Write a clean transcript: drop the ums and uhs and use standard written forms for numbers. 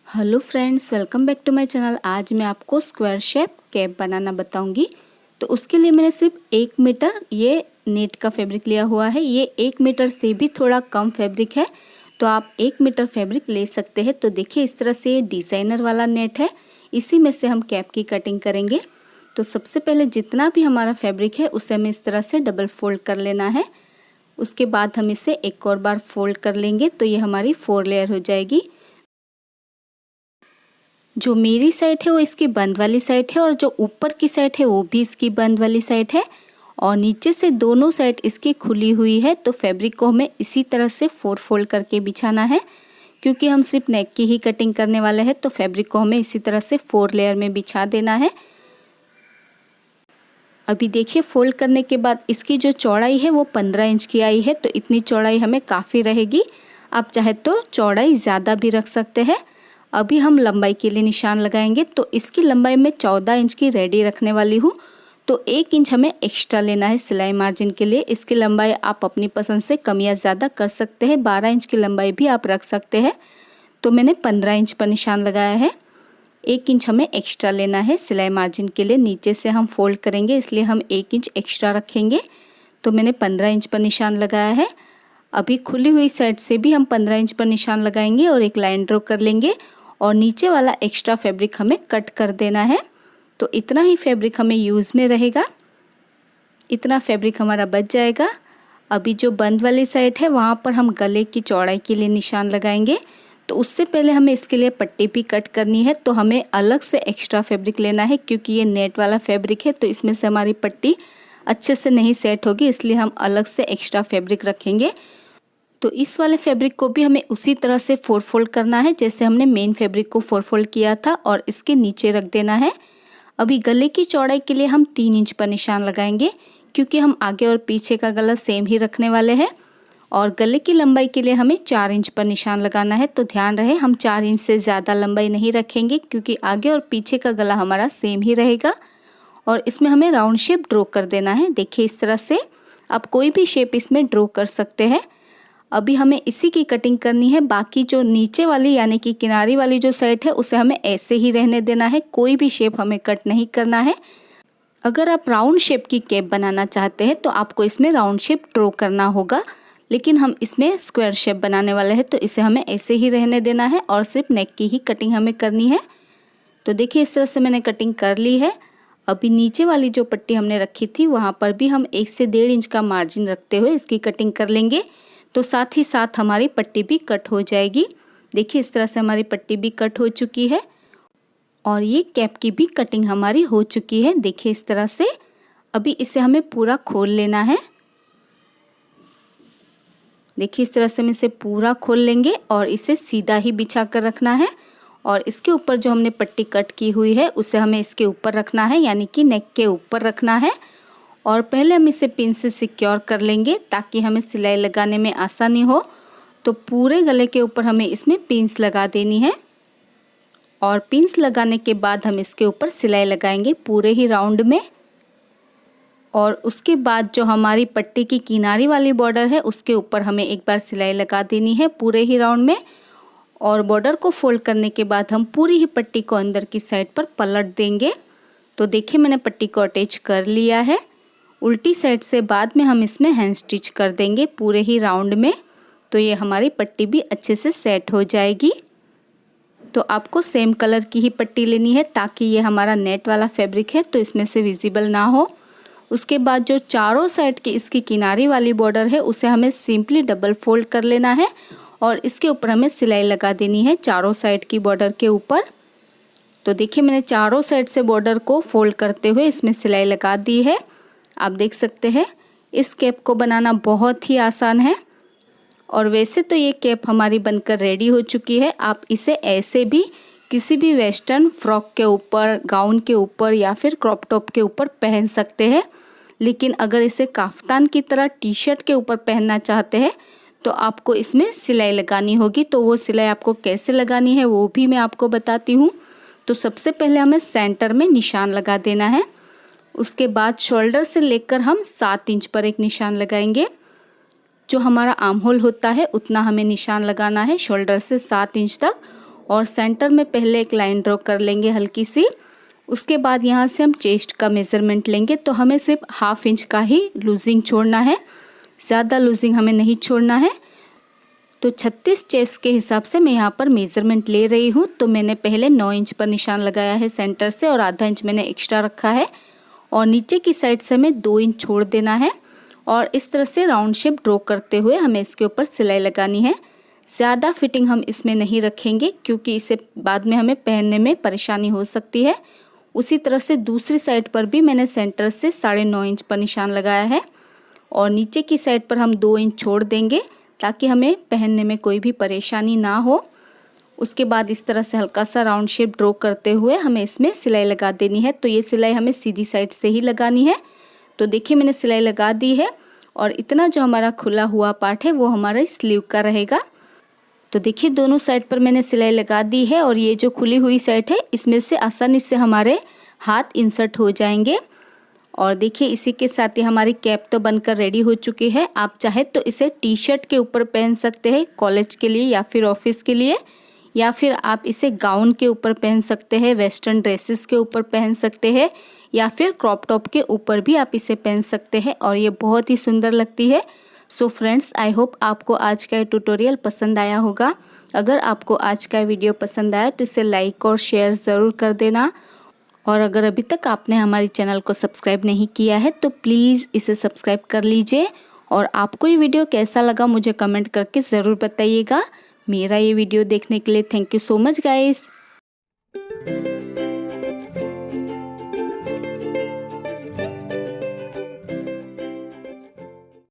Hello friends, welcome back to my channel. आज मैं आपको स्क्वायर शेप कैप बनाना बताऊंगी। तो उसके लिए मैंने सिर्फ 1 मीटर ये नेट का फैब्रिक लिया हुआ है। ये 1 मीटर से भी थोड़ा कम फैब्रिक है, तो आप 1 मीटर फैब्रिक ले सकते हैं। तो देखिए, इस तरह से ये डिज़ाइनर वाला नेट है, इसी में से हम कैप की कटिंग करेंगे। तो सबसे पहले जितना भी हमारा फैब्रिक है उसे हमें इस तरह से डबल फोल्ड कर लेना है। उसके बाद हम इसे एक और बार फोल्ड कर लेंगे, तो ये हमारी 4 लेयर हो जाएगी। जो मेरी साइड है वो इसकी बंद वाली साइड है, और जो ऊपर की साइड है वो भी इसकी बंद वाली साइड है, और नीचे से दोनों साइड इसकी खुली हुई है। तो फैब्रिक को हमें इसी तरह से 4 फोल्ड करके बिछाना है, क्योंकि हम सिर्फ नेक की ही कटिंग करने वाले हैं। तो फैब्रिक को हमें इसी तरह से 4 लेयर में बिछा देना है। अभी देखिए, फोल्ड करने के बाद इसकी जो चौड़ाई है वो 15 इंच की आई है, तो इतनी चौड़ाई हमें काफ़ी रहेगी। आप चाहे तो चौड़ाई ज़्यादा भी रख सकते हैं। अभी हम लंबाई के लिए निशान लगाएंगे, तो इसकी लंबाई मैं 14 इंच की रेडी रखने वाली हूँ। तो 1 इंच हमें एक्स्ट्रा लेना है सिलाई मार्जिन के लिए। इसकी लंबाई आप अपनी पसंद से कम या ज़्यादा कर सकते हैं। 12 इंच की लंबाई भी आप रख सकते हैं। तो मैंने 15 इंच पर निशान लगाया है। 1 इंच हमें एक्स्ट्रा लेना है सिलाई मार्जिन के लिए। नीचे से हम फोल्ड करेंगे, इसलिए हम 1 इंच एक्स्ट्रा रखेंगे। तो मैंने 15 इंच पर निशान लगाया है। अभी खुली हुई साइड से भी हम 15 इंच पर निशान लगाएंगे और एक लाइन ड्रॉ कर लेंगे, और नीचे वाला एक्स्ट्रा फैब्रिक हमें कट कर देना है। तो इतना ही फैब्रिक हमें यूज़ में रहेगा, इतना फैब्रिक हमारा बच जाएगा। अभी जो बंद वाली साइड है वहाँ पर हम गले की चौड़ाई के लिए निशान लगाएंगे। तो उससे पहले हमें इसके लिए पट्टी भी कट करनी है, तो हमें अलग से एक्स्ट्रा फैब्रिक लेना है, क्योंकि ये नेट वाला फैब्रिक है तो इसमें से हमारी पट्टी अच्छे से नहीं सेट होगी, इसलिए हम अलग से एक्स्ट्रा फैब्रिक रखेंगे। तो इस वाले फैब्रिक को भी हमें उसी तरह से 4 फोल्ड करना है, जैसे हमने मेन फैब्रिक को 4 फोल्ड किया था, और इसके नीचे रख देना है। अभी गले की चौड़ाई के लिए हम 3 इंच पर निशान लगाएंगे, क्योंकि हम आगे और पीछे का गला सेम ही रखने वाले हैं। और गले की लंबाई के लिए हमें 4 इंच पर निशान लगाना है। तो ध्यान रहे, हम 4 इंच से ज़्यादा लंबाई नहीं रखेंगे, क्योंकि आगे और पीछे का गला हमारा सेम ही रहेगा। और इसमें हमें राउंड शेप ड्रॉ कर देना है। देखिए, इस तरह से आप कोई भी शेप इसमें ड्रॉ कर सकते हैं। अभी हमें इसी की कटिंग करनी है। बाकी जो नीचे वाली यानी कि किनारी वाली जो साइड है उसे हमें ऐसे ही रहने देना है, कोई भी शेप हमें कट नहीं करना है। अगर आप राउंड शेप की कैप बनाना चाहते हैं तो आपको इसमें राउंड शेप ड्रॉ करना होगा, लेकिन हम इसमें स्क्वायर शेप बनाने वाले हैं, तो इसे हमें ऐसे ही रहने देना है और सिर्फ नेक की ही कटिंग हमें करनी है। तो देखिए, इस तरह से मैंने कटिंग कर ली है। अभी नीचे वाली जो पट्टी हमने रखी थी वहाँ पर भी हम 1 से 1.5 इंच का मार्जिन रखते हुए इसकी कटिंग कर लेंगे, तो साथ ही साथ हमारी पट्टी भी कट हो जाएगी। देखिए, इस तरह से हमारी पट्टी भी कट हो चुकी है, और ये कैप की भी कटिंग हमारी हो चुकी है। देखिए, इस तरह से अभी इसे हमें पूरा खोल लेना है। देखिए, इस तरह से हम इसे पूरा खोल लेंगे और इसे सीधा ही बिछा कर रखना है, और इसके ऊपर जो हमने पट्टी कट की हुई है उसे हमें इसके ऊपर रखना है, यानी कि नेक के ऊपर रखना है। और पहले हम इसे पिन से सिक्योर कर लेंगे, ताकि हमें सिलाई लगाने में आसानी हो। तो पूरे गले के ऊपर हमें इसमें पिन्स लगा देनी है, और पिन्स लगाने के बाद हम इसके ऊपर सिलाई लगाएंगे पूरे ही राउंड में। और उसके बाद जो हमारी पट्टी की किनारी वाली बॉर्डर है उसके ऊपर हमें एक बार सिलाई लगा देनी है पूरे ही राउंड में। और बॉर्डर को फोल्ड करने के बाद हम पूरी ही पट्टी को अंदर की साइड पर पलट देंगे। तो देखिए, मैंने पट्टी को अटैच कर लिया है। उल्टी साइड से बाद में हम इसमें हैंड स्टिच कर देंगे पूरे ही राउंड में, तो ये हमारी पट्टी भी अच्छे से सेट हो जाएगी। तो आपको सेम कलर की ही पट्टी लेनी है, ताकि ये हमारा नेट वाला फैब्रिक है तो इसमें से विजिबल ना हो। उसके बाद जो चारों साइड की इसकी किनारी वाली बॉर्डर है उसे हमें सिंपली डबल फोल्ड कर लेना है, और इसके ऊपर हमें सिलाई लगा देनी है चारों साइड की बॉर्डर के ऊपर। तो देखिए, मैंने चारों साइड से बॉर्डर को फोल्ड करते हुए इसमें सिलाई लगा दी है। आप देख सकते हैं, इस कैप को बनाना बहुत ही आसान है। और वैसे तो ये कैप हमारी बनकर रेडी हो चुकी है। आप इसे ऐसे भी किसी भी वेस्टर्न फ्रॉक के ऊपर, गाउन के ऊपर या फिर क्रॉप टॉप के ऊपर पहन सकते हैं। लेकिन अगर इसे काफ्तान की तरह टी शर्ट के ऊपर पहनना चाहते हैं तो आपको इसमें सिलाई लगानी होगी। तो वो सिलाई आपको कैसे लगानी है वो भी मैं आपको बताती हूँ। तो सबसे पहले हमें सेंटर में निशान लगा देना है। उसके बाद शोल्डर से लेकर हम 7 इंच पर एक निशान लगाएंगे। जो हमारा आर्म होल होता है उतना हमें निशान लगाना है, शोल्डर से 7 इंच तक। और सेंटर में पहले एक लाइन ड्रॉ कर लेंगे हल्की सी। उसके बाद यहाँ से हम चेस्ट का मेज़रमेंट लेंगे, तो हमें सिर्फ 1/2 इंच का ही लूजिंग छोड़ना है, ज़्यादा लूजिंग हमें नहीं छोड़ना है। तो 36 चेस्ट के हिसाब से मैं यहाँ पर मेज़रमेंट ले रही हूँ। तो मैंने पहले 9 इंच पर निशान लगाया है सेंटर से और आधा इंच मैंने एक्स्ट्रा रखा है और नीचे की साइड से हमें 2 इंच छोड़ देना है और इस तरह से राउंड शेप ड्रॉ करते हुए हमें इसके ऊपर सिलाई लगानी है। ज़्यादा फिटिंग हम इसमें नहीं रखेंगे क्योंकि इसे बाद में हमें पहनने में परेशानी हो सकती है। उसी तरह से दूसरी साइड पर भी मैंने सेंटर से 9.5 इंच पर निशान लगाया है और नीचे की साइड पर हम 2 इंच छोड़ देंगे ताकि हमें पहनने में कोई भी परेशानी ना हो। उसके बाद इस तरह से हल्का सा राउंड शेप ड्रॉ करते हुए हमें इसमें सिलाई लगा देनी है। तो ये सिलाई हमें सीधी साइड से ही लगानी है। तो देखिए मैंने सिलाई लगा दी है और इतना जो हमारा खुला हुआ पार्ट है वो हमारा स्लीव का रहेगा। तो देखिए दोनों साइड पर मैंने सिलाई लगा दी है और ये जो खुली हुई साइड है इसमें से आसानी से हमारे हाथ इंसर्ट हो जाएंगे। और देखिए इसी के साथ ही हमारी कैप तो बनकर रेडी हो चुकी है। आप चाहे तो इसे टी शर्ट के ऊपर पहन सकते हैं कॉलेज के लिए या फिर ऑफिस के लिए, या फिर आप इसे गाउन के ऊपर पहन सकते हैं, वेस्टर्न ड्रेसेस के ऊपर पहन सकते हैं या फिर क्रॉप टॉप के ऊपर भी आप इसे पहन सकते हैं और ये बहुत ही सुंदर लगती है। सो फ्रेंड्स, आई होप आपको आज का ये ट्यूटोरियल पसंद आया होगा। अगर आपको आज का वीडियो पसंद आया तो इसे लाइक और शेयर ज़रूर कर देना और अगर अभी तक आपने हमारे चैनल को सब्सक्राइब नहीं किया है तो प्लीज़ इसे सब्सक्राइब कर लीजिए। और आपको ये वीडियो कैसा लगा मुझे कमेंट करके ज़रूर बताइएगा। मेरा ये वीडियो देखने के लिए thank you so much guys.